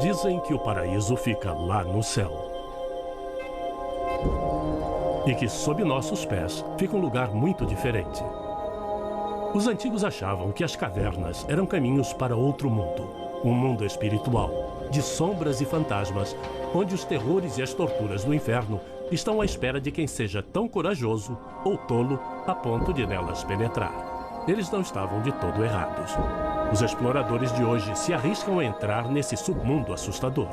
Dizem que o paraíso fica lá no céu. E que sob nossos pés fica um lugar muito diferente. Os antigos achavam que as cavernas eram caminhos para outro mundo. Um mundo espiritual, de sombras e fantasmas, onde os terrores e as torturas do inferno estão à espera de quem seja tão corajoso ou tolo a ponto de nelas penetrar. Eles não estavam de todo errados. Os exploradores de hoje se arriscam a entrar nesse submundo assustador.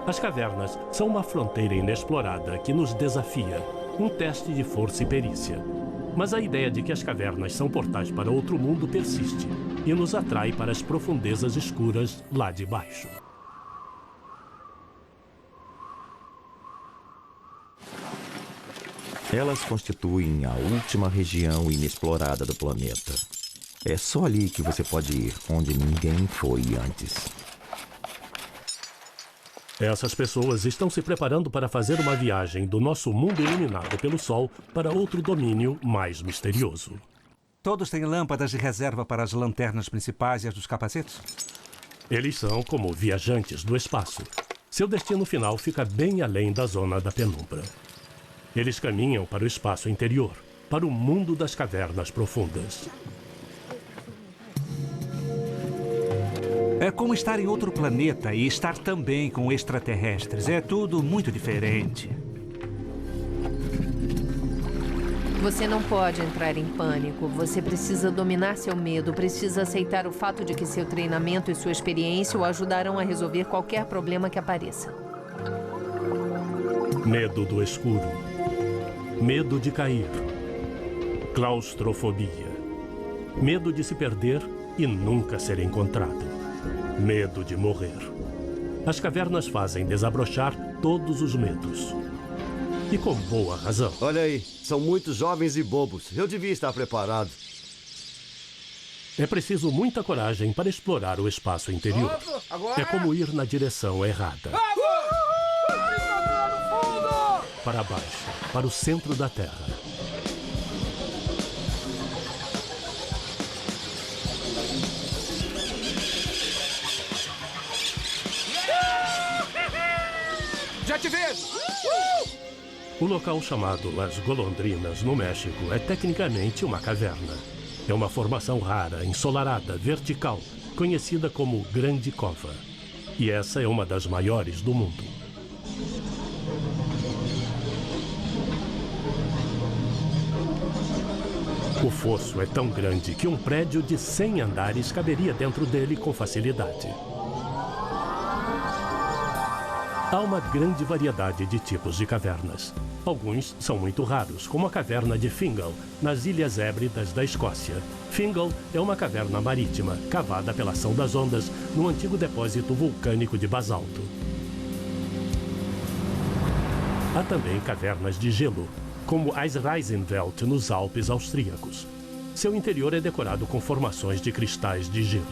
As cavernas são uma fronteira inexplorada que nos desafia, um teste de força e perícia. Mas a ideia de que as cavernas são portais para outro mundo persiste e nos atrai para as profundezas escuras lá de baixo. Elas constituem a última região inexplorada do planeta. É só ali que você pode ir, onde ninguém foi antes. Essas pessoas estão se preparando para fazer uma viagem do nosso mundo iluminado pelo Sol para outro domínio mais misterioso. Todos têm lâmpadas de reserva para as lanternas principais e as dos capacetes? Eles são como viajantes do espaço. Seu destino final fica bem além da zona da penumbra. Eles caminham para o espaço interior, para o mundo das cavernas profundas. É como estar em outro planeta e estar também com extraterrestres. É tudo muito diferente. Você não pode entrar em pânico. Você precisa dominar seu medo, precisa aceitar o fato de que seu treinamento e sua experiência o ajudarão a resolver qualquer problema que apareça. Medo do escuro. Medo de cair. Claustrofobia. Medo de se perder e nunca ser encontrado. Medo de morrer. As cavernas fazem desabrochar todos os medos. E com boa razão. Olha aí, são muitos jovens e bobos. Eu devia estar preparado. É preciso muita coragem para explorar o espaço interior. É como ir na direção errada. Para baixo, para o centro da Terra. Já te vejo! O local chamado Las Golondrinas, no México, é tecnicamente uma caverna. É uma formação rara, ensolarada, vertical, conhecida como Grande Cova. E essa é uma das maiores do mundo. O fosso é tão grande que um prédio de 100 andares caberia dentro dele com facilidade. Há uma grande variedade de tipos de cavernas. Alguns são muito raros, como a caverna de Fingal, nas Ilhas Hébridas da Escócia. Fingal é uma caverna marítima, cavada pela ação das ondas, num antigo depósito vulcânico de basalto. Há também cavernas de gelo, como Eisreisenwelt nos Alpes austríacos. Seu interior é decorado com formações de cristais de gelo.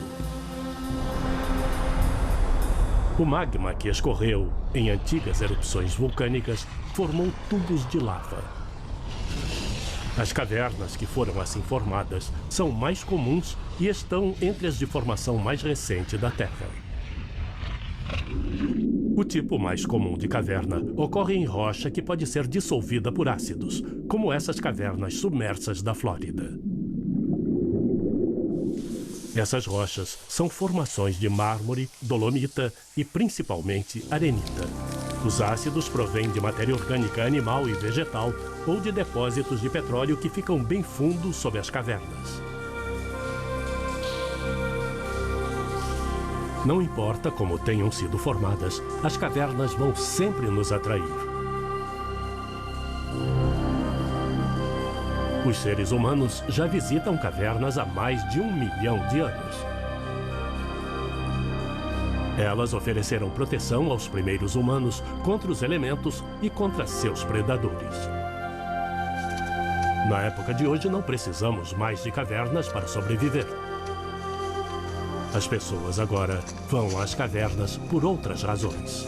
O magma que escorreu em antigas erupções vulcânicas formou tubos de lava. As cavernas que foram assim formadas são mais comuns e estão entre as de formação mais recente da Terra. O tipo mais comum de caverna ocorre em rocha que pode ser dissolvida por ácidos, como essas cavernas submersas da Flórida. Essas rochas são formações de mármore, dolomita e, principalmente, arenita. Os ácidos provêm de matéria orgânica animal e vegetal ou de depósitos de petróleo que ficam bem fundo sob as cavernas. Não importa como tenham sido formadas, as cavernas vão sempre nos atrair. Os seres humanos já visitam cavernas há mais de 1 milhão de anos. Elas ofereceram proteção aos primeiros humanos contra os elementos e contra seus predadores. Na época de hoje, não precisamos mais de cavernas para sobreviver. As pessoas agora vão às cavernas por outras razões.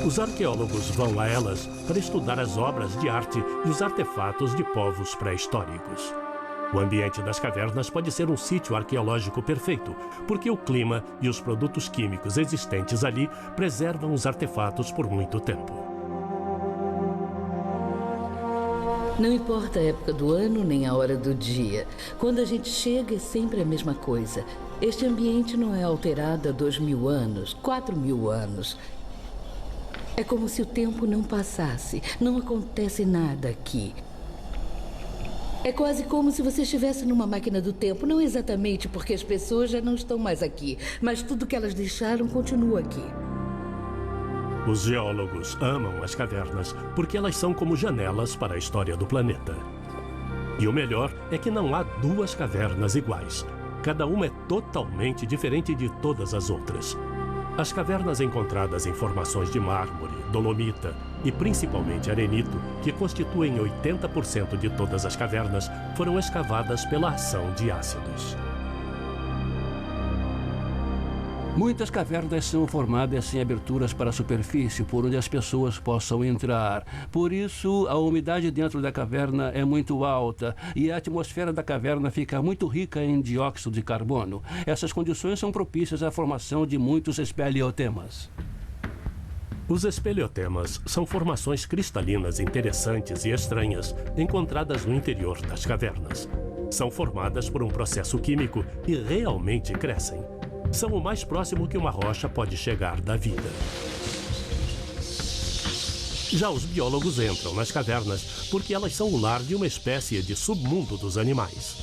Os arqueólogos vão a elas para estudar as obras de arte e os artefatos de povos pré-históricos. O ambiente das cavernas pode ser um sítio arqueológico perfeito, porque o clima e os produtos químicos existentes ali preservam os artefatos por muito tempo. Não importa a época do ano nem a hora do dia. Quando a gente chega é sempre a mesma coisa. Este ambiente não é alterado há 2000 anos, 4000 anos. É como se o tempo não passasse. Não acontece nada aqui. É quase como se você estivesse numa máquina do tempo. Não exatamente porque as pessoas já não estão mais aqui, mas tudo que elas deixaram continua aqui. Os geólogos amam as cavernas porque elas são como janelas para a história do planeta. E o melhor é que não há duas cavernas iguais. Cada uma é totalmente diferente de todas as outras. As cavernas encontradas em formações de mármore, dolomita e principalmente arenito, que constituem 80% de todas as cavernas, foram escavadas pela ação de ácidos. Muitas cavernas são formadas sem aberturas para a superfície por onde as pessoas possam entrar. Por isso, a umidade dentro da caverna é muito alta e a atmosfera da caverna fica muito rica em dióxido de carbono. Essas condições são propícias à formação de muitos espeleotemas. Os espeleotemas são formações cristalinas interessantes e estranhas encontradas no interior das cavernas. São formadas por um processo químico e realmente crescem. São o mais próximo que uma rocha pode chegar da vida. Já os biólogos entram nas cavernas porque elas são o lar de uma espécie de submundo dos animais.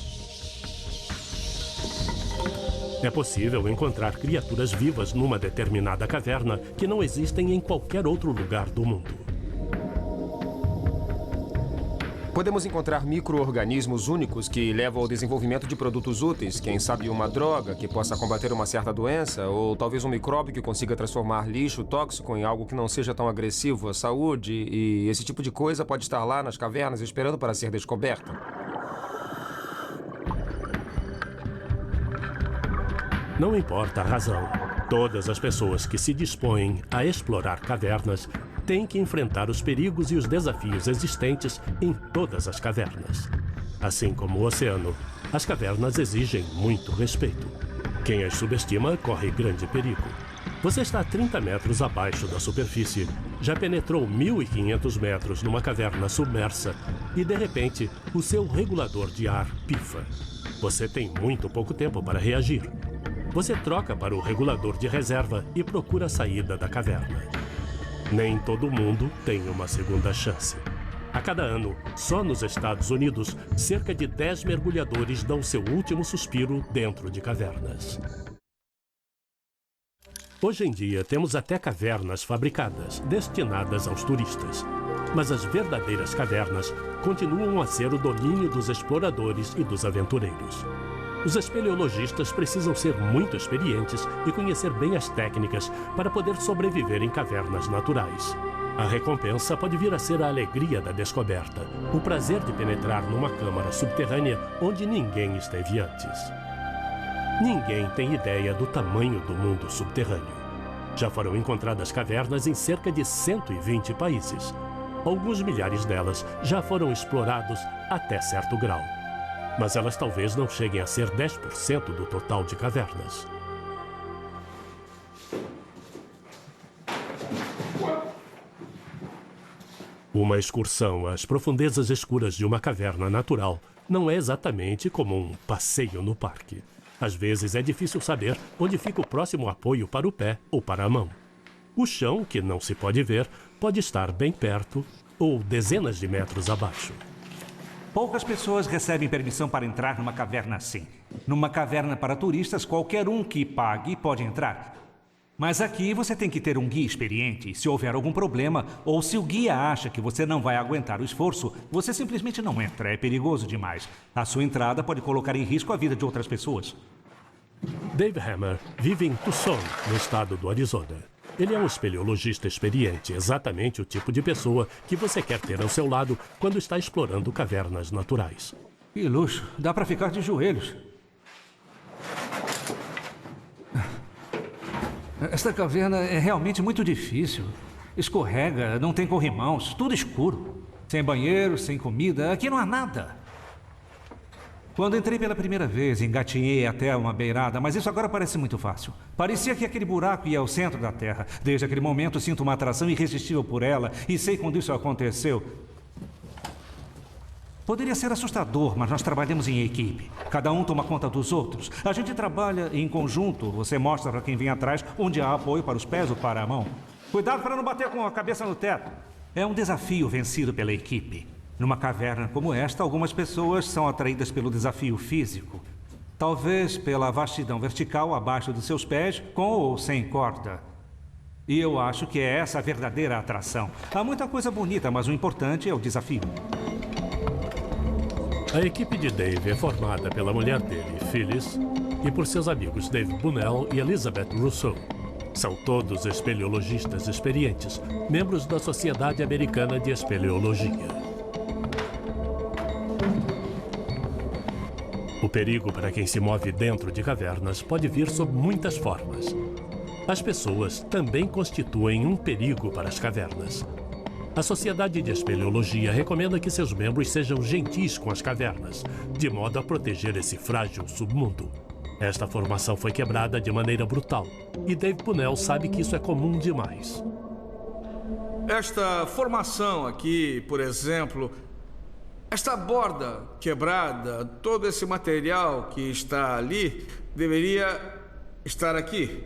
É possível encontrar criaturas vivas numa determinada caverna que não existem em qualquer outro lugar do mundo. Podemos encontrar micro-organismos únicos que levam ao desenvolvimento de produtos úteis, quem sabe uma droga que possa combater uma certa doença, ou talvez um micróbio que consiga transformar lixo tóxico em algo que não seja tão agressivo à saúde, e esse tipo de coisa pode estar lá nas cavernas esperando para ser descoberta. Não importa a razão, todas as pessoas que se dispõem a explorar cavernas têm que enfrentar os perigos e os desafios existentes em todas as cavernas. Assim como o oceano, as cavernas exigem muito respeito. Quem as subestima corre grande perigo. Você está a 30 metros abaixo da superfície, já penetrou 1.500 metros numa caverna submersa e, de repente, o seu regulador de ar pifa. Você tem muito pouco tempo para reagir. Você troca para o regulador de reserva e procura a saída da caverna. Nem todo mundo tem uma segunda chance. A cada ano, só nos Estados Unidos, cerca de 10 mergulhadores dão seu último suspiro dentro de cavernas. Hoje em dia, temos até cavernas fabricadas, destinadas aos turistas. Mas as verdadeiras cavernas continuam a ser o domínio dos exploradores e dos aventureiros. Os espeleologistas precisam ser muito experientes e conhecer bem as técnicas para poder sobreviver em cavernas naturais. A recompensa pode vir a ser a alegria da descoberta, o prazer de penetrar numa câmara subterrânea onde ninguém esteve antes. Ninguém tem ideia do tamanho do mundo subterrâneo. Já foram encontradas cavernas em cerca de 120 países. Alguns milhares delas já foram explorados até certo grau. Mas elas talvez não cheguem a ser 10% do total de cavernas. Uma excursão às profundezas escuras de uma caverna natural não é exatamente como um passeio no parque. Às vezes é difícil saber onde fica o próximo apoio para o pé ou para a mão. O chão, que não se pode ver, pode estar bem perto ou dezenas de metros abaixo. Poucas pessoas recebem permissão para entrar numa caverna assim. Numa caverna para turistas, qualquer um que pague pode entrar. Mas aqui você tem que ter um guia experiente. Se houver algum problema, ou se o guia acha que você não vai aguentar o esforço, você simplesmente não entra. É perigoso demais. A sua entrada pode colocar em risco a vida de outras pessoas. Dave Hammer vive em Tucson, no estado do Arizona. Ele é um espeleologista experiente, exatamente o tipo de pessoa que você quer ter ao seu lado quando está explorando cavernas naturais. Que luxo! Dá para ficar de joelhos. Esta caverna é realmente muito difícil. Escorrega, não tem corrimãos, tudo escuro. Sem banheiro, sem comida, aqui não há nada. Quando entrei pela primeira vez, engatinhei até uma beirada, mas isso agora parece muito fácil. Parecia que aquele buraco ia ao centro da Terra. Desde aquele momento, sinto uma atração irresistível por ela e sei quando isso aconteceu. Poderia ser assustador, mas nós trabalhamos em equipe. Cada um toma conta dos outros. A gente trabalha em conjunto. Você mostra para quem vem atrás onde há apoio para os pés ou para a mão. Cuidado para não bater com a cabeça no teto. É um desafio vencido pela equipe. Numa caverna como esta, algumas pessoas são atraídas pelo desafio físico. Talvez pela vastidão vertical abaixo dos seus pés, com ou sem corda. E eu acho que é essa a verdadeira atração. Há muita coisa bonita, mas o importante é o desafio. A equipe de Dave é formada pela mulher dele, Phyllis, e por seus amigos Dave Bunnell e Elizabeth Rousseau. São todos espeleologistas experientes, membros da Sociedade Americana de Espeleologia. O perigo para quem se move dentro de cavernas pode vir sob muitas formas. As pessoas também constituem um perigo para as cavernas. A Sociedade de Espeleologia recomenda que seus membros sejam gentis com as cavernas, de modo a proteger esse frágil submundo. Esta formação foi quebrada de maneira brutal, e Dave Bunnell sabe que isso é comum demais. Esta formação aqui, por exemplo, esta borda quebrada, todo esse material que está ali, deveria estar aqui.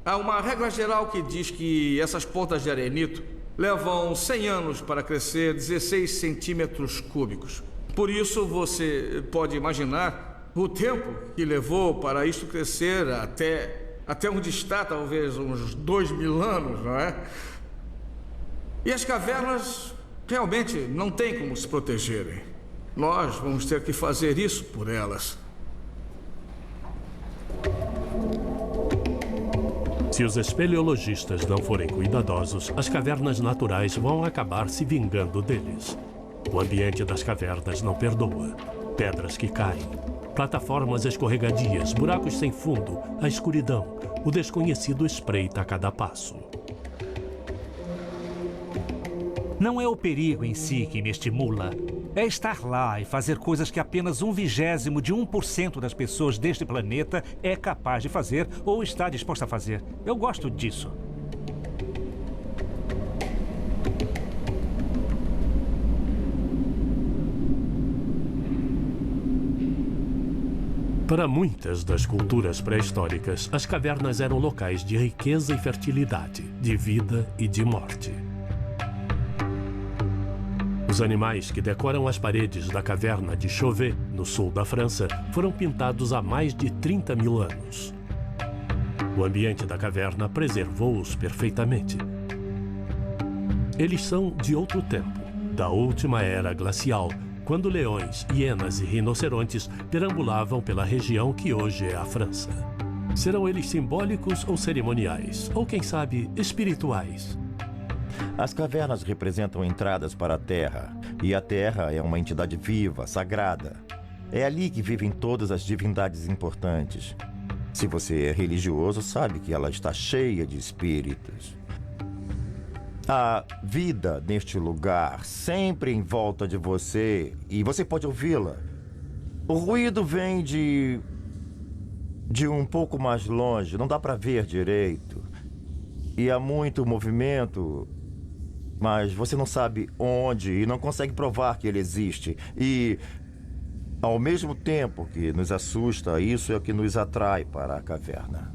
Há uma regra geral que diz que essas pontas de arenito levam 100 anos para crescer 16 centímetros cúbicos. Por isso, você pode imaginar o tempo que levou para isso crescer até onde está, talvez uns 2.000 anos, não é? E as cavernas realmente não têm como se protegerem. Nós vamos ter que fazer isso por elas. Se os espeleologistas não forem cuidadosos, as cavernas naturais vão acabar se vingando deles. O ambiente das cavernas não perdoa. Pedras que caem, plataformas escorregadias, buracos sem fundo, a escuridão, o desconhecido espreita a cada passo. Não é o perigo em si que me estimula. É estar lá e fazer coisas que apenas 1/20% das pessoas deste planeta é capaz de fazer ou está disposta a fazer. Eu gosto disso. Para muitas das culturas pré-históricas, as cavernas eram locais de riqueza e fertilidade, de vida e de morte. Os animais que decoram as paredes da caverna de Chauvet, no sul da França, foram pintados há mais de 30.000 anos. O ambiente da caverna preservou-os perfeitamente. Eles são de outro tempo, da última era glacial, quando leões, hienas e rinocerontes perambulavam pela região que hoje é a França. Serão eles simbólicos ou cerimoniais, ou quem sabe, espirituais? As cavernas representam entradas para a Terra, e a Terra é uma entidade viva, sagrada. É ali que vivem todas as divindades importantes. Se você é religioso, sabe que ela está cheia de espíritos. Há vida neste lugar, sempre em volta de você, e você pode ouvi-la. O ruído vem de um pouco mais longe, não dá para ver direito. E há muito movimento, mas você não sabe onde e não consegue provar que ele existe. E, ao mesmo tempo que nos assusta, isso é o que nos atrai para a caverna.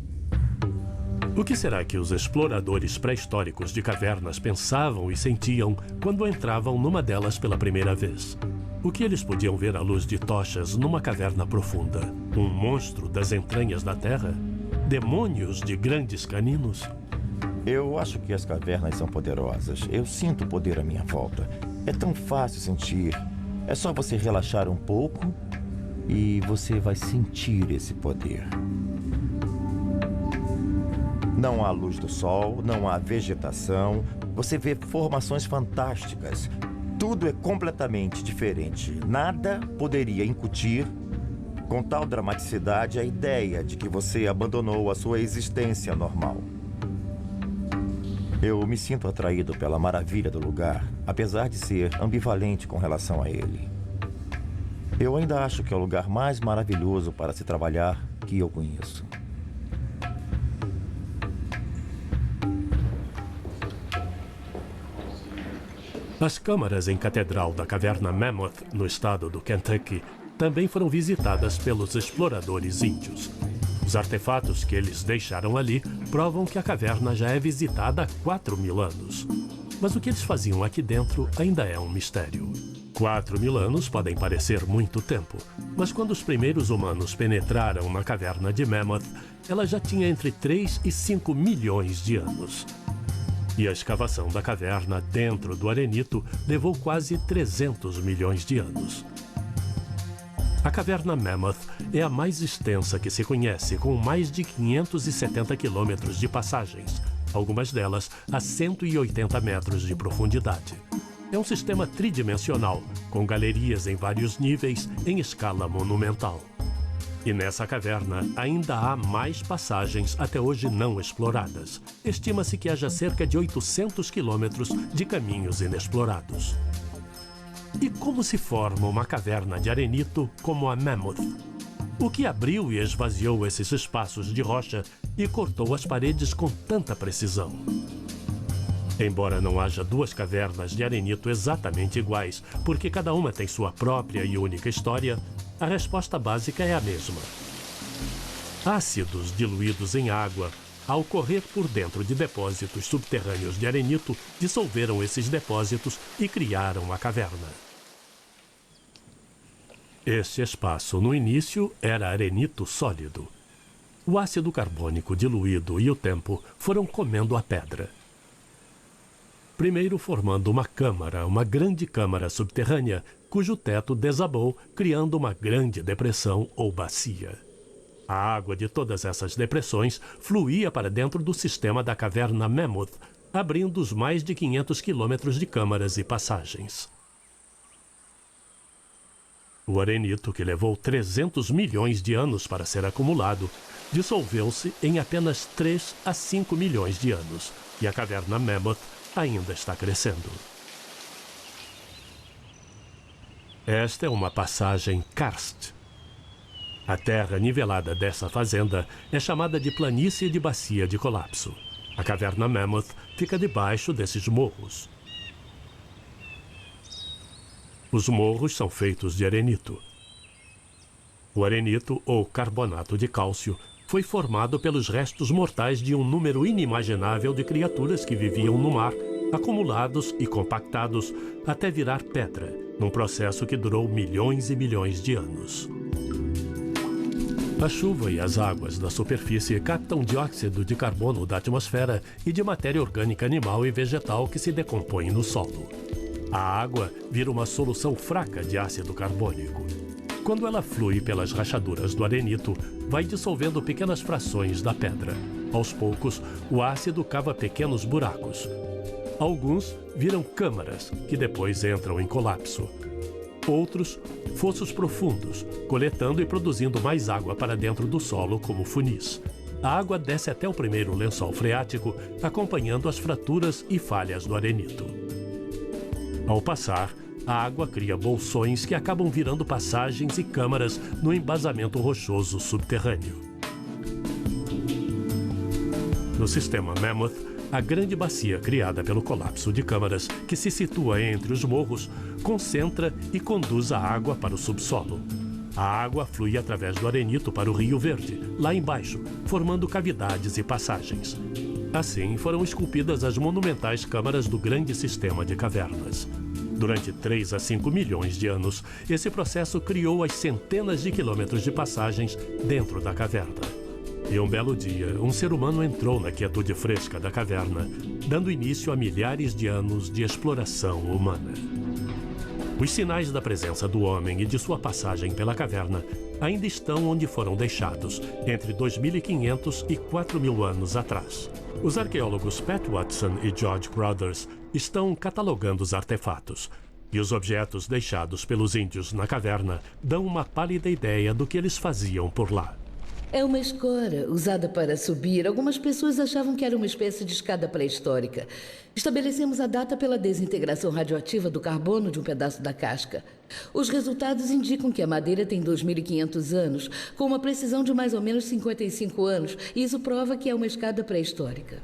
O que será que os exploradores pré-históricos de cavernas pensavam e sentiam quando entravam numa delas pela primeira vez? O que eles podiam ver à luz de tochas numa caverna profunda? Um monstro das entranhas da Terra? Demônios de grandes caninos? Eu acho que as cavernas são poderosas. Eu sinto o poder à minha volta. É tão fácil sentir. É só você relaxar um pouco e você vai sentir esse poder. Não há luz do sol, não há vegetação. Você vê formações fantásticas. Tudo é completamente diferente. Nada poderia incutir com tal dramaticidade a ideia de que você abandonou a sua existência normal. Eu me sinto atraído pela maravilha do lugar, apesar de ser ambivalente com relação a ele. Eu ainda acho que é o lugar mais maravilhoso para se trabalhar que eu conheço. As câmaras em catedral da caverna Mammoth, no estado do Kentucky, também foram visitadas pelos exploradores índios. Os artefatos que eles deixaram ali provam que a caverna já é visitada há 4.000 anos. Mas o que eles faziam aqui dentro ainda é um mistério. 4.000 anos podem parecer muito tempo, mas quando os primeiros humanos penetraram na caverna de Mammoth, ela já tinha entre 3 e 5 milhões de anos. E a escavação da caverna dentro do arenito levou quase 300 milhões de anos. A caverna Mammoth é a mais extensa que se conhece, com mais de 570 quilômetros de passagens, algumas delas a 180 metros de profundidade. É um sistema tridimensional, com galerias em vários níveis em escala monumental. E nessa caverna ainda há mais passagens até hoje não exploradas. Estima-se que haja cerca de 800 quilômetros de caminhos inexplorados. E como se forma uma caverna de arenito como a Mammoth? O que abriu e esvaziou esses espaços de rocha e cortou as paredes com tanta precisão? Embora não haja duas cavernas de arenito exatamente iguais, porque cada uma tem sua própria e única história, a resposta básica é a mesma. Ácidos diluídos em água, ao correr por dentro de depósitos subterrâneos de arenito, dissolveram esses depósitos e criaram a caverna. Este espaço, no início, era arenito sólido. O ácido carbônico diluído e o tempo foram comendo a pedra. Primeiro formando uma grande câmara subterrânea, cujo teto desabou, criando uma grande depressão ou bacia. A água de todas essas depressões fluía para dentro do sistema da caverna Mammoth, abrindo os mais de 500 quilômetros de câmaras e passagens. O arenito, que levou 300 milhões de anos para ser acumulado, dissolveu-se em apenas 3 a 5 milhões de anos, e a caverna Mammoth ainda está crescendo. Esta é uma passagem karst. A terra nivelada dessa fazenda é chamada de planície de bacia de colapso. A caverna Mammoth fica debaixo desses morros. Os morros são feitos de arenito. O arenito, ou carbonato de cálcio, foi formado pelos restos mortais de um número inimaginável de criaturas que viviam no mar, acumulados e compactados até virar pedra, num processo que durou milhões e milhões de anos. A chuva e as águas da superfície captam dióxido de carbono da atmosfera e de matéria orgânica animal e vegetal que se decompõe no solo. A água vira uma solução fraca de ácido carbônico. Quando ela flui pelas rachaduras do arenito, vai dissolvendo pequenas frações da pedra. Aos poucos, o ácido cava pequenos buracos. Alguns viram câmaras, que depois entram em colapso. Outros, fossos profundos, coletando e produzindo mais água para dentro do solo como funis. A água desce até o primeiro lençol freático, acompanhando as fraturas e falhas do arenito. Ao passar, a água cria bolsões que acabam virando passagens e câmaras no embasamento rochoso subterrâneo. No sistema Mammoth, a grande bacia criada pelo colapso de câmaras, que se situa entre os morros, concentra e conduz a água para o subsolo. A água flui através do arenito para o Rio Verde, lá embaixo, formando cavidades e passagens. Assim foram esculpidas as monumentais câmaras do grande sistema de cavernas. Durante 3 a 5 milhões de anos, esse processo criou as centenas de quilômetros de passagens dentro da caverna. E um belo dia, um ser humano entrou na quietude fresca da caverna, dando início a milhares de anos de exploração humana. Os sinais da presença do homem e de sua passagem pela caverna ainda estão onde foram deixados, entre 2.500 e 4.000 anos atrás. Os arqueólogos Pat Watson e George Crowthers estão catalogando os artefatos, e os objetos deixados pelos índios na caverna dão uma pálida ideia do que eles faziam por lá. É uma escora usada para subir. Algumas pessoas achavam que era uma espécie de escada pré-histórica. Estabelecemos a data pela desintegração radioativa do carbono de um pedaço da casca. Os resultados indicam que a madeira tem 2.500 anos, com uma precisão de mais ou menos 55 anos. E isso prova que é uma escada pré-histórica.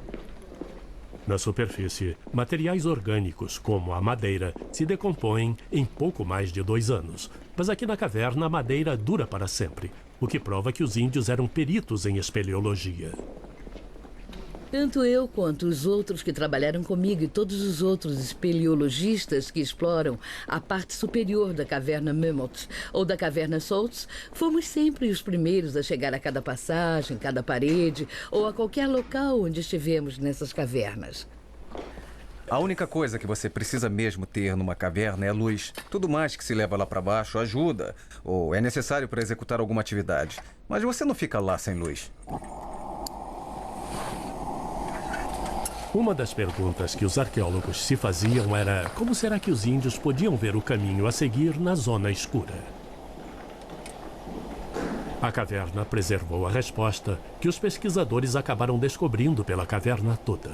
Na superfície, materiais orgânicos, como a madeira, se decompõem em pouco mais de 2 anos. Mas aqui na caverna, a madeira dura para sempre, o que prova que os índios eram peritos em espeleologia. Tanto eu quanto os outros que trabalharam comigo e todos os outros espeleologistas que exploram a parte superior da caverna Mammoth ou da caverna Saltz, fomos sempre os primeiros a chegar a cada passagem, cada parede ou a qualquer local onde estivemos nessas cavernas. A única coisa que você precisa mesmo ter numa caverna é luz. Tudo mais que se leva lá para baixo ajuda, ou é necessário para executar alguma atividade. Mas você não fica lá sem luz. Uma das perguntas que os arqueólogos se faziam era como será que os índios podiam ver o caminho a seguir na zona escura? A caverna preservou a resposta que os pesquisadores acabaram descobrindo pela caverna toda.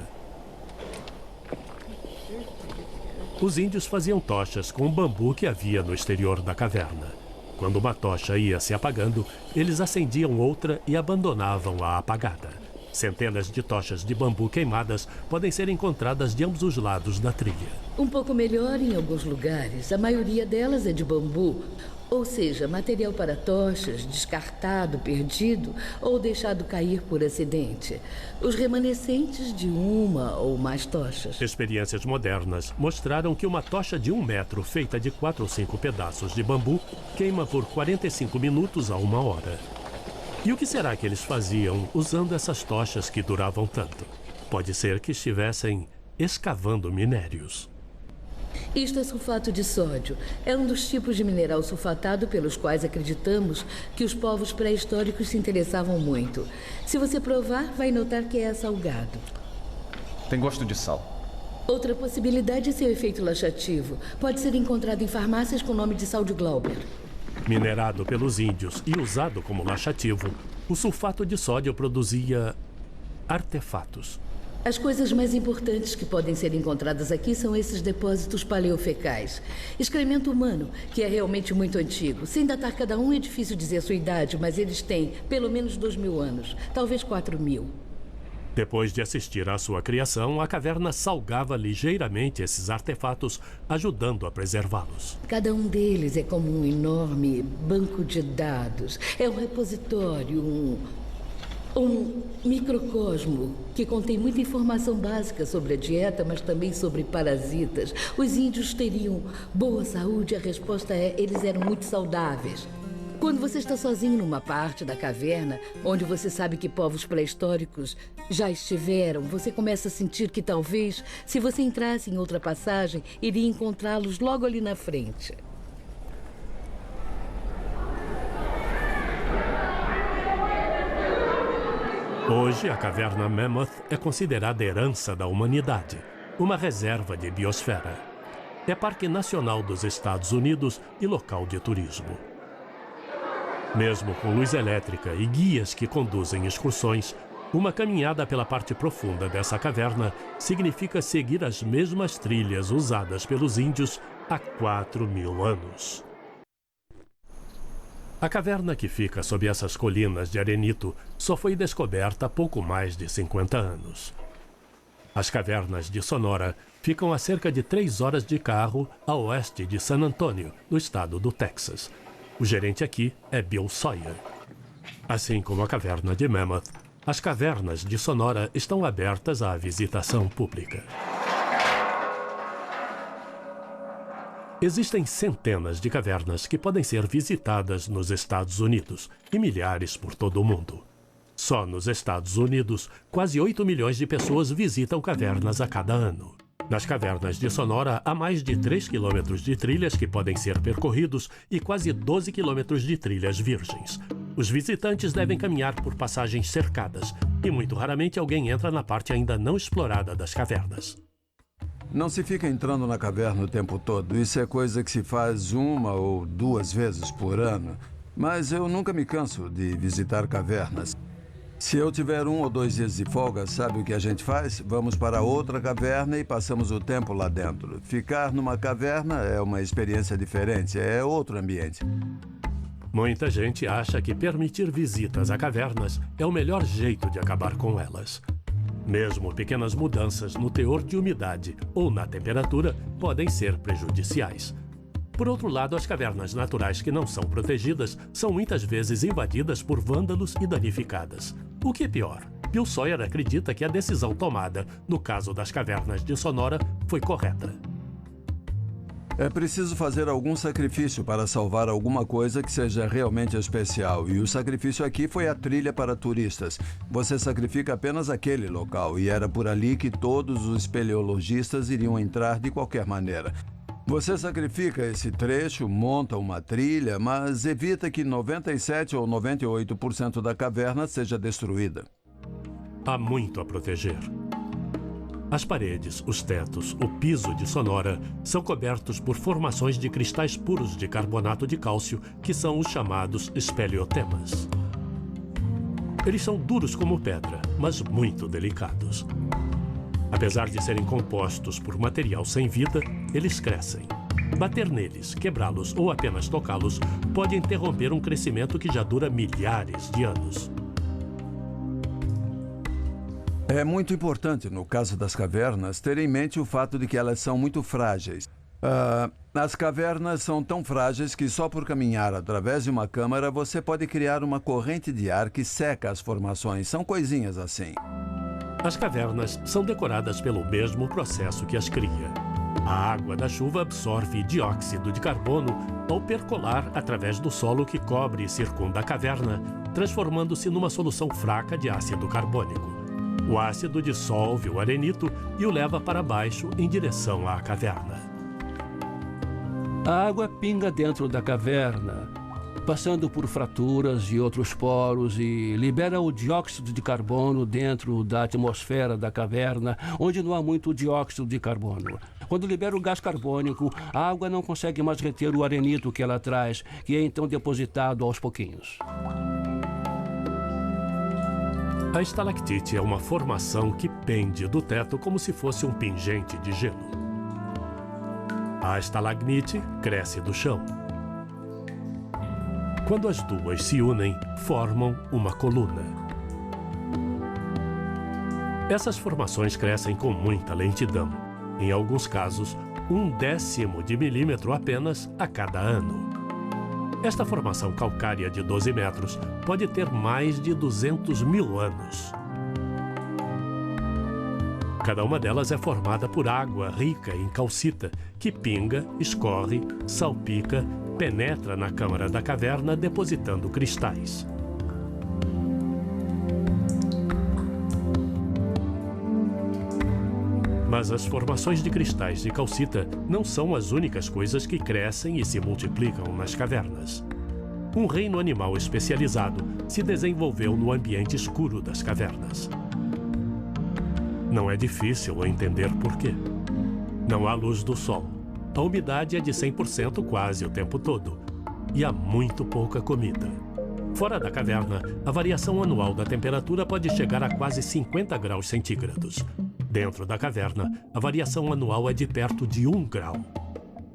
Os índios faziam tochas com o bambu que havia no exterior da caverna. Quando uma tocha ia se apagando, eles acendiam outra e abandonavam-a apagada. Centenas de tochas de bambu queimadas podem ser encontradas de ambos os lados da trilha. Um pouco melhor em alguns lugares. A maioria delas é de bambu. Ou seja, material para tochas, descartado, perdido ou deixado cair por acidente. Os remanescentes de uma ou mais tochas. Experiências modernas mostraram que uma tocha de 1 metro, feita de 4 ou 5 pedaços de bambu, queima por 45 minutos a 1 hora. E o que será que eles faziam usando essas tochas que duravam tanto? Pode ser que estivessem escavando minérios. Isto é sulfato de sódio. É um dos tipos de mineral sulfatado pelos quais acreditamos que os povos pré-históricos se interessavam muito. Se você provar, vai notar que é salgado. Tem gosto de sal. Outra possibilidade é seu efeito laxativo. Pode ser encontrado em farmácias com o nome de sal de Glauber. Minerado pelos índios e usado como laxativo, o sulfato de sódio produzia artefatos. As coisas mais importantes que podem ser encontradas aqui são esses depósitos paleofecais. Excremento humano, que é realmente muito antigo. Sem datar cada um é difícil dizer a sua idade, mas eles têm pelo menos 2.000 anos, talvez 4.000. Depois de assistir à sua criação, a caverna salgava ligeiramente esses artefatos, ajudando a preservá-los. Cada um deles é como um enorme banco de dados. É um repositório, um microcosmo que contém muita informação básica sobre a dieta, mas também sobre parasitas. Os índios teriam boa saúde? A resposta é: eles eram muito saudáveis. Quando você está sozinho numa parte da caverna, onde você sabe que povos pré-históricos já estiveram, você começa a sentir que talvez, se você entrasse em outra passagem, iria encontrá-los logo ali na frente. Hoje, a caverna Mammoth é considerada herança da humanidade, uma reserva de biosfera. É Parque Nacional dos Estados Unidos e local de turismo. Mesmo com luz elétrica e guias que conduzem excursões, uma caminhada pela parte profunda dessa caverna significa seguir as mesmas trilhas usadas pelos índios há 4.000 anos. A caverna que fica sob essas colinas de arenito só foi descoberta há pouco mais de 50 anos. As cavernas de Sonora ficam a cerca de 3 horas de carro a oeste de San Antonio, no estado do Texas. O gerente aqui é Bill Sawyer. Assim como a caverna de Mammoth, as cavernas de Sonora estão abertas à visitação pública. Existem centenas de cavernas que podem ser visitadas nos Estados Unidos e milhares por todo o mundo. Só nos Estados Unidos, quase 8 milhões de pessoas visitam cavernas a cada ano. Nas cavernas de Sonora, há mais de 3 quilômetros de trilhas que podem ser percorridos e quase 12 quilômetros de trilhas virgens. Os visitantes devem caminhar por passagens cercadas e muito raramente alguém entra na parte ainda não explorada das cavernas. Não se fica entrando na caverna o tempo todo. Isso é coisa que se faz 1 ou 2 vezes por ano. Mas eu nunca me canso de visitar cavernas. Se eu tiver 1 ou 2 dias de folga, sabe o que a gente faz? Vamos para outra caverna e passamos o tempo lá dentro. Ficar numa caverna é uma experiência diferente, é outro ambiente. Muita gente acha que permitir visitas a cavernas é o melhor jeito de acabar com elas. Mesmo pequenas mudanças no teor de umidade ou na temperatura podem ser prejudiciais. Por outro lado, as cavernas naturais que não são protegidas são muitas vezes invadidas por vândalos e danificadas. O que é pior, Bill Sawyer acredita que a decisão tomada no caso das cavernas de Sonora foi correta. É preciso fazer algum sacrifício para salvar alguma coisa que seja realmente especial. E o sacrifício aqui foi a trilha para turistas. Você sacrifica apenas aquele local e era por ali que todos os espeleologistas iriam entrar de qualquer maneira. Você sacrifica esse trecho, monta uma trilha, mas evita que 97 ou 98% da caverna seja destruída. Há muito a proteger. As paredes, os tetos, o piso de Sonora são cobertos por formações de cristais puros de carbonato de cálcio, que são os chamados espeleotemas. Eles são duros como pedra, mas muito delicados. Apesar de serem compostos por material sem vida, eles crescem. Bater neles, quebrá-los ou apenas tocá-los pode interromper um crescimento que já dura milhares de anos. É muito importante, no caso das cavernas, ter em mente o fato de que elas são muito frágeis. As cavernas são tão frágeis que só por caminhar através de uma câmara você pode criar uma corrente de ar que seca as formações. São coisinhas assim. As cavernas são decoradas pelo mesmo processo que as cria. A água da chuva absorve dióxido de carbono ao percolar através do solo que cobre e circunda a caverna, transformando-se numa solução fraca de ácido carbônico. O ácido dissolve o arenito e o leva para baixo em direção à caverna. A água pinga dentro da caverna, passando por fraturas e outros poros e libera o dióxido de carbono dentro da atmosfera da caverna, onde não há muito dióxido de carbono. Quando libera o gás carbônico, a água não consegue mais reter o arenito que ela traz, que é então depositado aos pouquinhos. A estalactite é uma formação que pende do teto como se fosse um pingente de gelo. A estalagmite cresce do chão. Quando as duas se unem, formam uma coluna. Essas formações crescem com muita lentidão. Em alguns casos, 1/10 de milímetro apenas a cada ano. Esta formação calcária de 12 metros pode ter mais de 200 mil anos. Cada uma delas é formada por água rica em calcita, que pinga, escorre, salpica, penetra na câmara da caverna, depositando cristais. Mas as formações de cristais de calcita não são as únicas coisas que crescem e se multiplicam nas cavernas. Um reino animal especializado se desenvolveu no ambiente escuro das cavernas. Não é difícil entender por quê. Não há luz do sol. A umidade é de 100% quase o tempo todo. E há muito pouca comida. Fora da caverna, a variação anual da temperatura pode chegar a quase 50 graus centígrados. Dentro da caverna, a variação anual é de perto de 1 grau.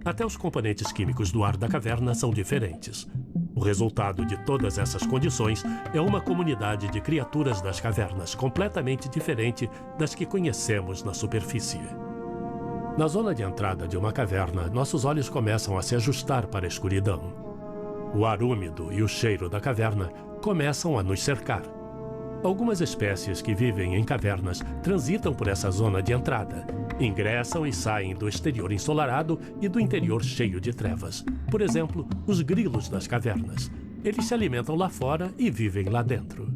Até os componentes químicos do ar da caverna são diferentes. O resultado de todas essas condições é uma comunidade de criaturas das cavernas completamente diferente das que conhecemos na superfície. Na zona de entrada de uma caverna, nossos olhos começam a se ajustar para a escuridão. O ar úmido e o cheiro da caverna começam a nos cercar. Algumas espécies que vivem em cavernas transitam por essa zona de entrada. Ingressam e saem do exterior ensolarado e do interior cheio de trevas. Por exemplo, os grilos das cavernas. Eles se alimentam lá fora e vivem lá dentro.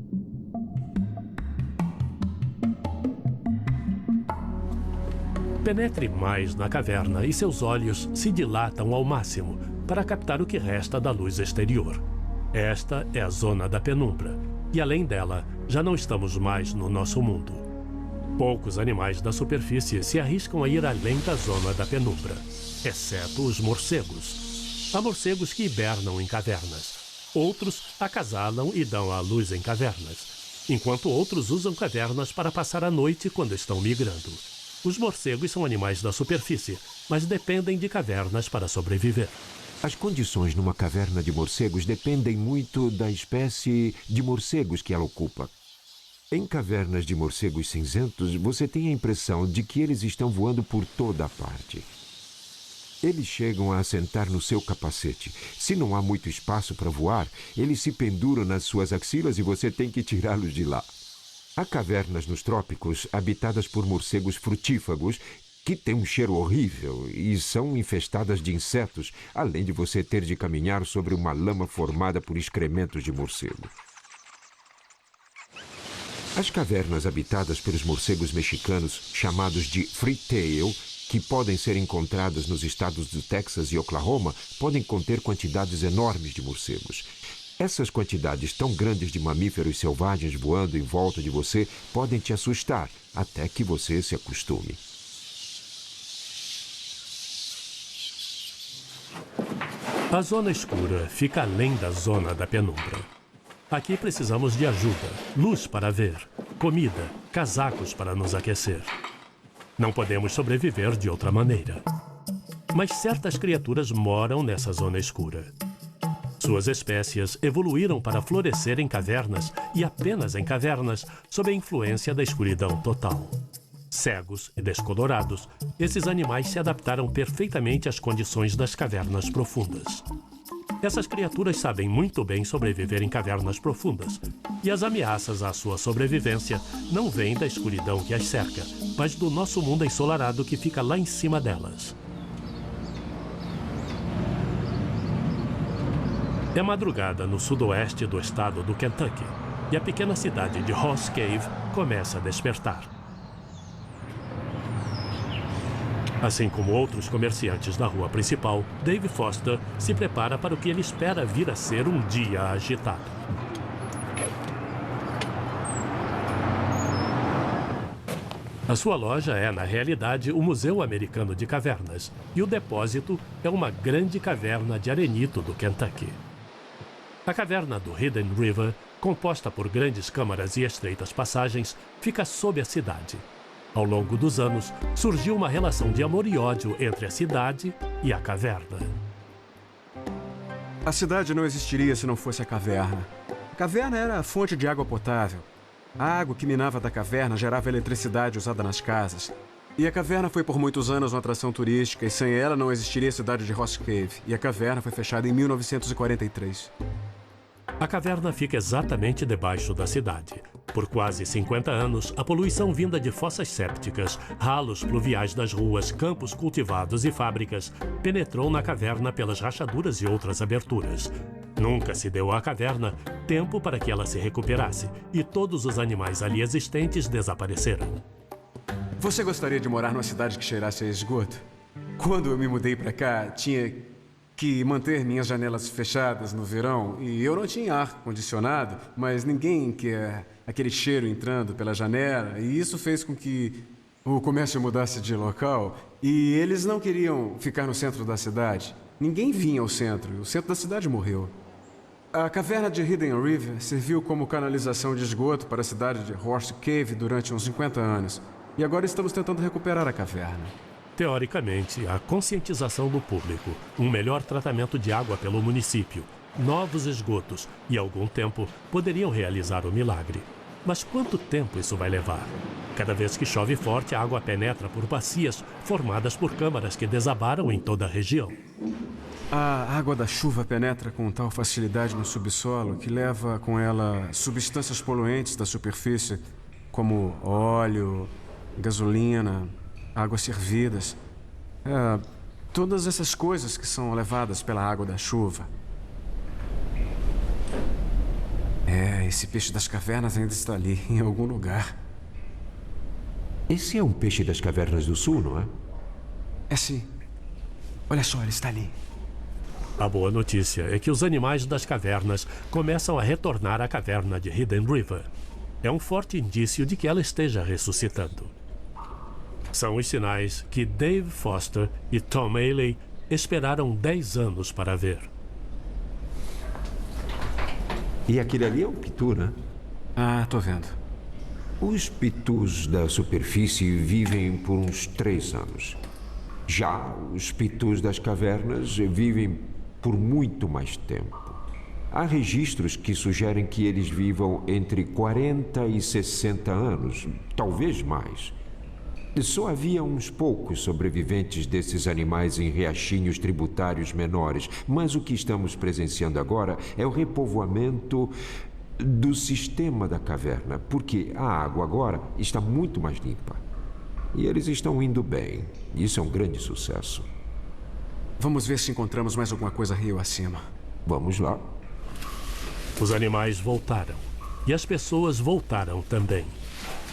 Penetre mais na caverna e seus olhos se dilatam ao máximo para captar o que resta da luz exterior. Esta é a zona da penumbra. E além dela, já não estamos mais no nosso mundo. Poucos animais da superfície se arriscam a ir além da zona da penumbra, exceto os morcegos. Há morcegos que hibernam em cavernas. Outros acasalam e dão à luz em cavernas, enquanto outros usam cavernas para passar a noite quando estão migrando. Os morcegos são animais da superfície, mas dependem de cavernas para sobreviver. As condições numa caverna de morcegos dependem muito da espécie de morcegos que ela ocupa. Em cavernas de morcegos cinzentos, você tem a impressão de que eles estão voando por toda a parte. Eles chegam a assentar no seu capacete. Se não há muito espaço para voar, eles se penduram nas suas axilas e você tem que tirá-los de lá. Há cavernas nos trópicos habitadas por morcegos frutífagos que têm um cheiro horrível e são infestadas de insetos, além de você ter de caminhar sobre uma lama formada por excrementos de morcego. As cavernas habitadas pelos morcegos mexicanos, chamados de free-tail, que podem ser encontradas nos estados do Texas e Oklahoma, podem conter quantidades enormes de morcegos. Essas quantidades tão grandes de mamíferos selvagens voando em volta de você podem te assustar, até que você se acostume. A zona escura fica além da zona da penumbra. Aqui precisamos de ajuda, luz para ver, comida, casacos para nos aquecer. Não podemos sobreviver de outra maneira. Mas certas criaturas moram nessa zona escura. Suas espécies evoluíram para florescer em cavernas e apenas em cavernas, sob a influência da escuridão total. Cegos e descolorados, esses animais se adaptaram perfeitamente às condições das cavernas profundas. Essas criaturas sabem muito bem sobreviver em cavernas profundas, e as ameaças à sua sobrevivência não vêm da escuridão que as cerca, mas do nosso mundo ensolarado que fica lá em cima delas. É madrugada no sudoeste do estado do Kentucky, e a pequena cidade de Horse Cave começa a despertar. Assim como outros comerciantes da rua principal, Dave Foster se prepara para o que ele espera vir a ser um dia agitado. A sua loja é, na realidade, o Museu Americano de Cavernas, e o depósito é uma grande caverna de arenito do Kentucky. A caverna do Hidden River, composta por grandes câmaras e estreitas passagens, fica sob a cidade. Ao longo dos anos, surgiu uma relação de amor e ódio entre a cidade e a caverna. A cidade não existiria se não fosse a caverna. A caverna era a fonte de água potável. A água que minava da caverna gerava eletricidade usada nas casas. E a caverna foi por muitos anos uma atração turística, e sem ela não existiria a cidade de Horse Cave. E a caverna foi fechada em 1943. A caverna fica exatamente debaixo da cidade. Por quase 50 anos, a poluição vinda de fossas sépticas, ralos pluviais das ruas, campos cultivados e fábricas penetrou na caverna pelas rachaduras e outras aberturas. Nunca se deu à caverna tempo para que ela se recuperasse, e todos os animais ali existentes desapareceram. Você gostaria de morar numa cidade que cheirasse a esgoto? Quando eu me mudei para cá, tinha que manter minhas janelas fechadas no verão e eu não tinha ar-condicionado, mas ninguém quer aquele cheiro entrando pela janela, e isso fez com que o comércio mudasse de local e eles não queriam ficar no centro da cidade. Ninguém vinha ao centro, o centro da cidade morreu. A caverna de Hidden River serviu como canalização de esgoto para a cidade de Horse Cave durante uns 50 anos, e agora estamos tentando recuperar a caverna. Teoricamente, a conscientização do público, um melhor tratamento de água pelo município, novos esgotos e algum tempo poderiam realizar o milagre. Mas quanto tempo isso vai levar? Cada vez que chove forte, a água penetra por bacias formadas por câmaras que desabaram em toda a região. A água da chuva penetra com tal facilidade no subsolo que leva com ela substâncias poluentes da superfície, como óleo, gasolina, águas servidas, todas essas coisas que são levadas pela água da chuva. Esse peixe das cavernas ainda está ali, em algum lugar. Esse é um peixe das cavernas do sul, não é? É sim. Olha só, ele está ali. A boa notícia é que os animais das cavernas começam a retornar à caverna de Hidden River. É um forte indício de que ela esteja ressuscitando. São os sinais que Dave Foster e Tom Ailey esperaram 10 anos para ver. E aquele ali é o pitu, né? Ah, tô vendo. Os pitus da superfície vivem por uns 3 anos. Já os pitus das cavernas vivem por muito mais tempo. Há registros que sugerem que eles vivam entre 40 e 60 anos, talvez mais. Só havia uns poucos sobreviventes desses animais em riachinhos tributários menores, mas o que estamos presenciando agora é o repovoamento do sistema da caverna, porque a água agora está muito mais limpa. E eles estão indo bem. Isso é um grande sucesso. Vamos ver se encontramos mais alguma coisa rio acima. Vamos lá. Os animais voltaram. E as pessoas voltaram também.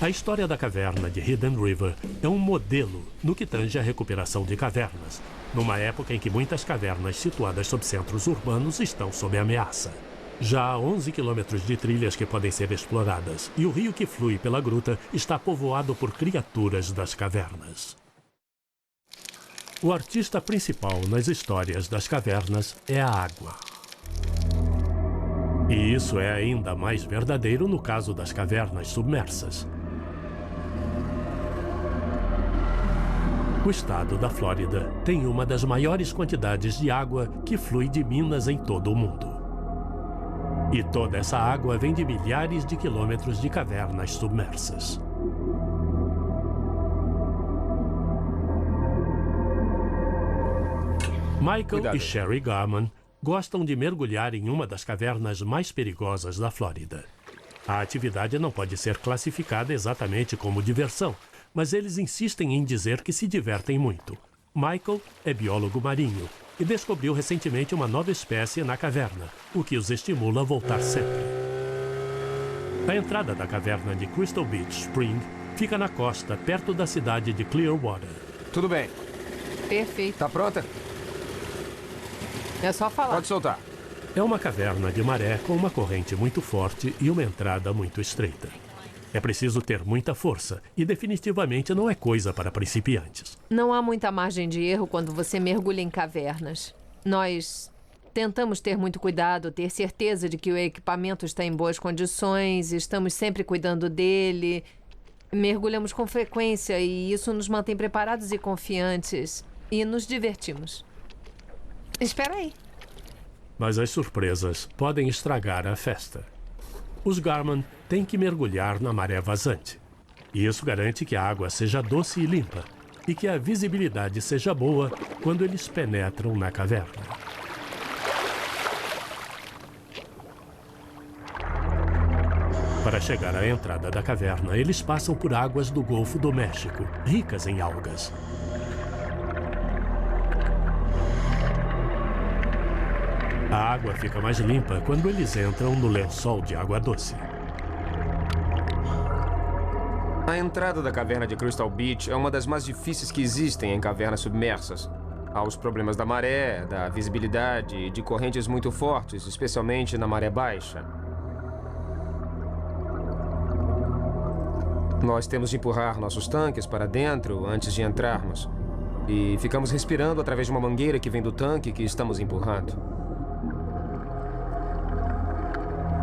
A história da caverna de Hidden River é um modelo no que tange a recuperação de cavernas, numa época em que muitas cavernas situadas sob centros urbanos estão sob ameaça. Já há 11 quilômetros de trilhas que podem ser exploradas, e o rio que flui pela gruta está povoado por criaturas das cavernas. O artista principal nas histórias das cavernas é a água. E isso é ainda mais verdadeiro no caso das cavernas submersas. O estado da Flórida tem uma das maiores quantidades de água que flui de minas em todo o mundo. E toda essa água vem de milhares de quilômetros de cavernas submersas. Michael e Sherry Garman gostam de mergulhar em uma das cavernas mais perigosas da Flórida. A atividade não pode ser classificada exatamente como diversão, mas eles insistem em dizer que se divertem muito. Michael é biólogo marinho e descobriu recentemente uma nova espécie na caverna, o que os estimula a voltar sempre. A entrada da caverna de Crystal Beach Spring fica na costa, perto da cidade de Clearwater. Tudo bem. Perfeito. Tá pronta? É só falar. Pode soltar. É uma caverna de maré com uma corrente muito forte e uma entrada muito estreita. É preciso ter muita força e definitivamente não é coisa para principiantes. Não há muita margem de erro quando você mergulha em cavernas. Nós tentamos ter muito cuidado, ter certeza de que o equipamento está em boas condições, estamos sempre cuidando dele. Mergulhamos com frequência e isso nos mantém preparados e confiantes. E nos divertimos. Espera aí. Mas as surpresas podem estragar a festa. Os Garman têm que mergulhar na maré vazante. E isso garante que a água seja doce e limpa e que a visibilidade seja boa quando eles penetram na caverna. Para chegar à entrada da caverna, eles passam por águas do Golfo do México, ricas em algas. A água fica mais limpa quando eles entram no lençol de água doce. A entrada da caverna de Crystal Beach é uma das mais difíceis que existem em cavernas submersas. Há os problemas da maré, da visibilidade e de correntes muito fortes, especialmente na maré baixa. Nós temos de empurrar nossos tanques para dentro antes de entrarmos. E ficamos respirando através de uma mangueira que vem do tanque que estamos empurrando.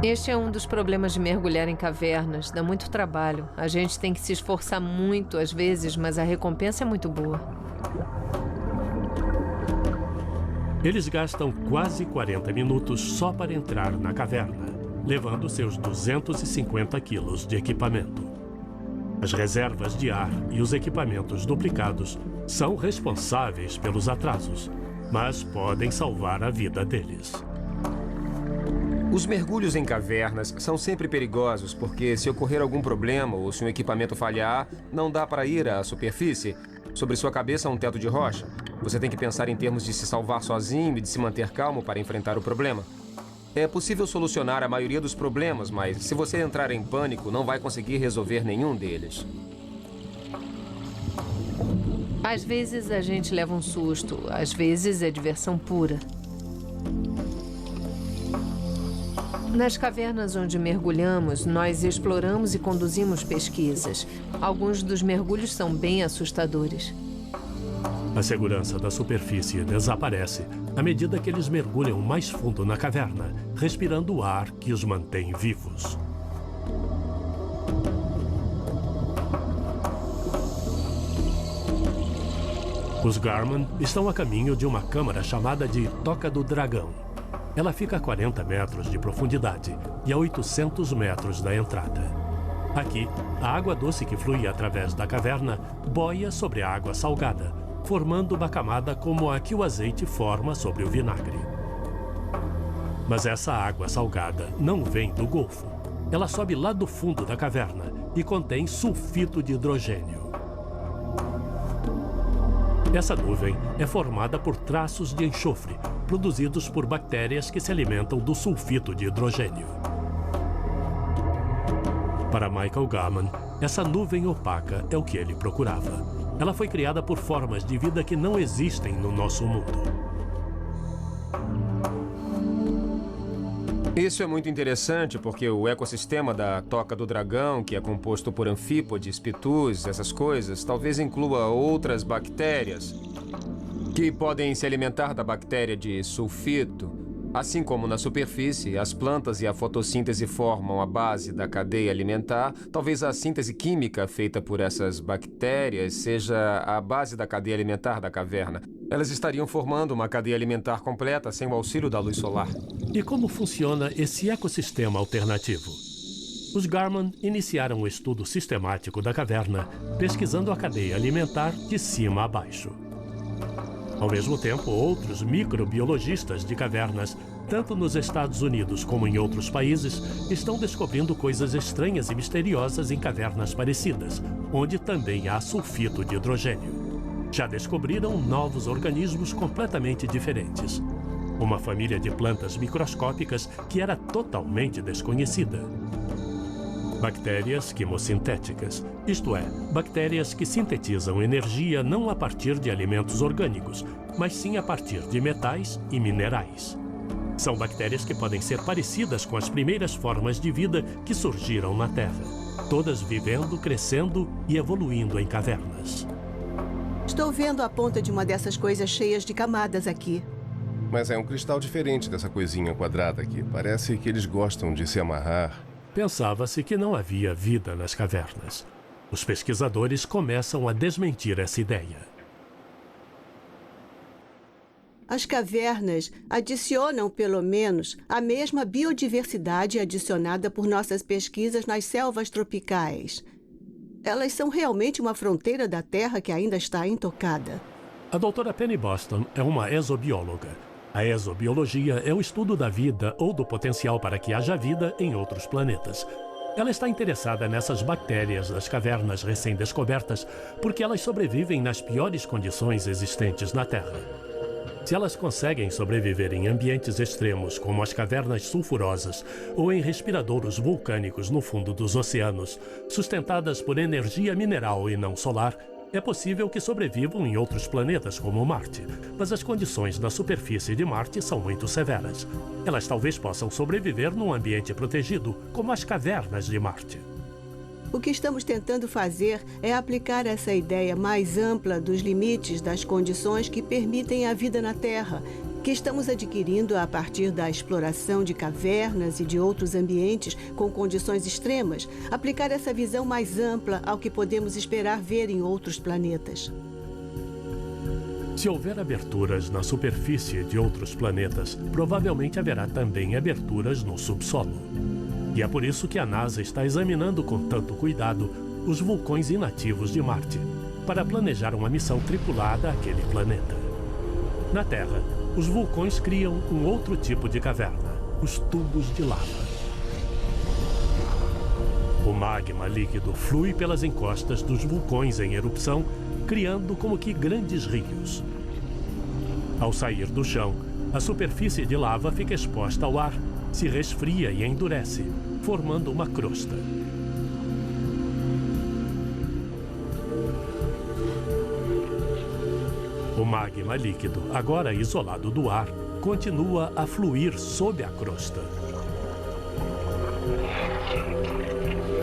Este é um dos problemas de mergulhar em cavernas. Dá muito trabalho. A gente tem que se esforçar muito às vezes, mas a recompensa é muito boa. Eles gastam quase 40 minutos só para entrar na caverna, levando seus 250 quilos de equipamento. As reservas de ar e os equipamentos duplicados são responsáveis pelos atrasos, mas podem salvar a vida deles. Os mergulhos em cavernas são sempre perigosos porque se ocorrer algum problema ou se um equipamento falhar, não dá para ir à superfície. Sobre sua cabeça há um teto de rocha. Você tem que pensar em termos de se salvar sozinho e de se manter calmo para enfrentar o problema. É possível solucionar a maioria dos problemas, mas se você entrar em pânico, não vai conseguir resolver nenhum deles. Às vezes a gente leva um susto, às vezes é diversão pura. Nas cavernas onde mergulhamos, nós exploramos e conduzimos pesquisas. Alguns dos mergulhos são bem assustadores. A segurança da superfície desaparece à medida que eles mergulham mais fundo na caverna, respirando o ar que os mantém vivos. Os Garman estão a caminho de uma câmara chamada de Toca do Dragão. Ela fica a 40 metros de profundidade e a 800 metros da entrada. Aqui, a água doce que flui através da caverna boia sobre a água salgada, formando uma camada como a que o azeite forma sobre o vinagre. Mas essa água salgada não vem do Golfo. Ela sobe lá do fundo da caverna e contém sulfito de hidrogênio. Essa nuvem é formada por traços de enxofre, produzidos por bactérias que se alimentam do sulfito de hidrogênio. Para Michael Garman, essa nuvem opaca é o que ele procurava. Ela foi criada por formas de vida que não existem no nosso mundo. Isso é muito interessante porque o ecossistema da Toca do Dragão, que é composto por anfípodes, pitus, essas coisas, talvez inclua outras bactérias que podem se alimentar da bactéria de sulfito. Assim como na superfície, as plantas e a fotossíntese formam a base da cadeia alimentar, talvez a síntese química feita por essas bactérias seja a base da cadeia alimentar da caverna. Elas estariam formando uma cadeia alimentar completa sem o auxílio da luz solar. E como funciona esse ecossistema alternativo? Os Garman iniciaram o estudo sistemático da caverna, pesquisando a cadeia alimentar de cima a baixo. Ao mesmo tempo, outros microbiologistas de cavernas, tanto nos Estados Unidos como em outros países, estão descobrindo coisas estranhas e misteriosas em cavernas parecidas, onde também há sulfito de hidrogênio. Já descobriram novos organismos completamente diferentes. Uma família de plantas microscópicas que era totalmente desconhecida. Bactérias quimossintéticas, isto é, bactérias que sintetizam energia não a partir de alimentos orgânicos, mas sim a partir de metais e minerais. São bactérias que podem ser parecidas com as primeiras formas de vida que surgiram na Terra, todas vivendo, crescendo e evoluindo em cavernas. Estou vendo a ponta de uma dessas coisas cheias de camadas aqui. Mas é um cristal diferente dessa coisinha quadrada aqui. Parece que eles gostam de se amarrar. Pensava-se que não havia vida nas cavernas. Os pesquisadores começam a desmentir essa ideia. As cavernas adicionam, pelo menos, a mesma biodiversidade adicionada por nossas pesquisas nas selvas tropicais. Elas são realmente uma fronteira da Terra que ainda está intocada. A doutora Penny Boston é uma exobióloga. A exobiologia é o estudo da vida ou do potencial para que haja vida em outros planetas. Ela está interessada nessas bactérias das cavernas recém-descobertas porque elas sobrevivem nas piores condições existentes na Terra. Se elas conseguem sobreviver em ambientes extremos como as cavernas sulfurosas ou em respiradouros vulcânicos no fundo dos oceanos, sustentadas por energia mineral e não solar, é possível que sobrevivam em outros planetas como Marte, mas as condições da superfície de Marte são muito severas. Elas talvez possam sobreviver num ambiente protegido, como as cavernas de Marte. O que estamos tentando fazer é aplicar essa ideia mais ampla dos limites das condições que permitem a vida na Terra, que estamos adquirindo a partir da exploração de cavernas e de outros ambientes com condições extremas, aplicar essa visão mais ampla ao que podemos esperar ver em outros planetas. Se houver aberturas na superfície de outros planetas, provavelmente haverá também aberturas no subsolo. E é por isso que a NASA está examinando com tanto cuidado os vulcões inativos de Marte, para planejar uma missão tripulada àquele planeta. Na Terra, os vulcões criam um outro tipo de caverna, os tubos de lava. O magma líquido flui pelas encostas dos vulcões em erupção, criando como que grandes rios. Ao sair do chão, a superfície de lava fica exposta ao ar, se resfria e endurece, formando uma crosta. O magma líquido, agora isolado do ar, continua a fluir sob a crosta.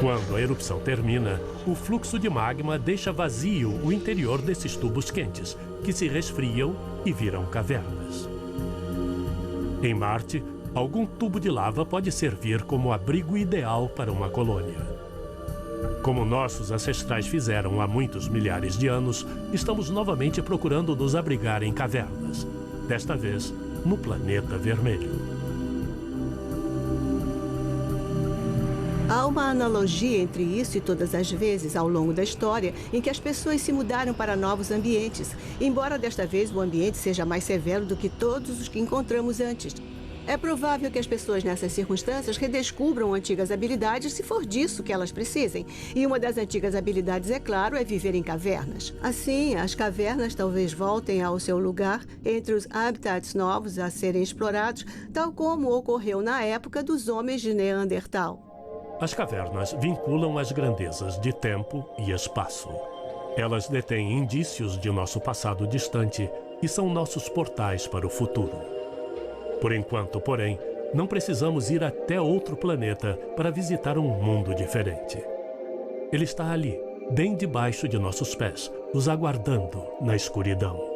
Quando a erupção termina, o fluxo de magma deixa vazio o interior desses tubos quentes, que se resfriam e viram cavernas. Em Marte, algum tubo de lava pode servir como abrigo ideal para uma colônia. Como nossos ancestrais fizeram há muitos milhares de anos, estamos novamente procurando nos abrigar em cavernas. Desta vez, no planeta vermelho. Há uma analogia entre isso e todas as vezes ao longo da história em que as pessoas se mudaram para novos ambientes, embora desta vez o ambiente seja mais severo do que todos os que encontramos antes. É provável que as pessoas nessas circunstâncias redescubram antigas habilidades se for disso que elas precisem. E uma das antigas habilidades, é claro, é viver em cavernas. Assim, as cavernas talvez voltem ao seu lugar entre os habitats novos a serem explorados, tal como ocorreu na época dos homens de Neandertal. As cavernas vinculam as grandezas de tempo e espaço. Elas detêm indícios de nosso passado distante e são nossos portais para o futuro. Por enquanto, porém, não precisamos ir até outro planeta para visitar um mundo diferente. Ele está ali, bem debaixo de nossos pés, nos aguardando na escuridão.